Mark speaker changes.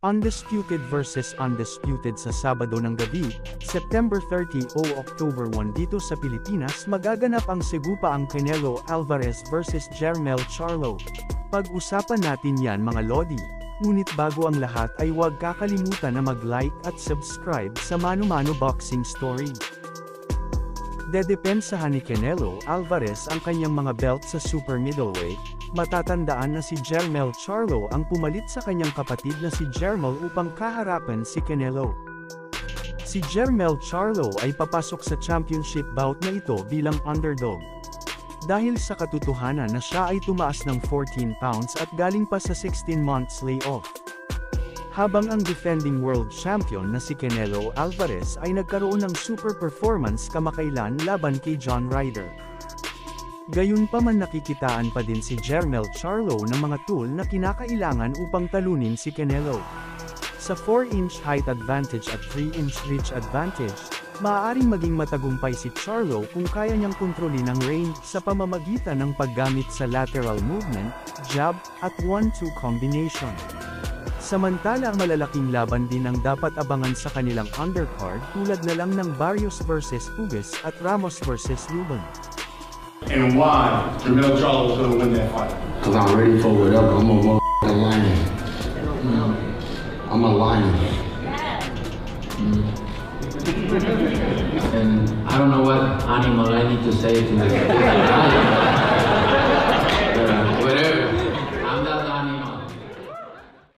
Speaker 1: Undisputed versus Undisputed sa Sabado ng gabi, September 30 o October 1 dito sa Pilipinas magaganap ang Cebu pa ang Canelo Alvarez versus Jermell Charlo. Pag-usapan natin yan mga lodi. Ngunit bago ang lahat ay huwag kakalimutan na mag-like at subscribe sa Mano Mano Boxing Story. Dedepensahan ni Canelo Alvarez ang kanyang mga belt sa super middleweight. Matatandaan na si Jermell Charlo ang pumalit sa kanyang kapatid na si Jermell upang kaharapan si Canelo. Si Jermell Charlo ay papasok sa championship bout na ito bilang underdog. Dahil sa katotohanan na siya ay tumaas ng 14 pounds at galing pa sa 16 months layoff. Habang ang defending world champion na si Canelo Alvarez ay nagkaroon ng super performance kamakailan laban kay John Ryder. Gayunpaman nakikitaan pa din si Jermell Charlo ng mga tool na kinakailangan upang talunin si Canelo. Sa 4-inch height advantage at 3-inch reach advantage, maaaring maging matagumpay si Charlo kung kaya niyang kontrolin ang range sa pamamagitan ng paggamit sa lateral movement, jab, at 1-2 combination. Samantala ang malalaking laban din ang dapat abangan sa kanilang undercard tulad na lang ng Barrios vs Pugas at Ramos vs Ruben.
Speaker 2: And why Jermell Charlo is going to win that fight?
Speaker 3: Because I'm ready for whatever. I'm a motherfucking lion. I'm a lion.
Speaker 4: And I don't know what animal I need to say to this.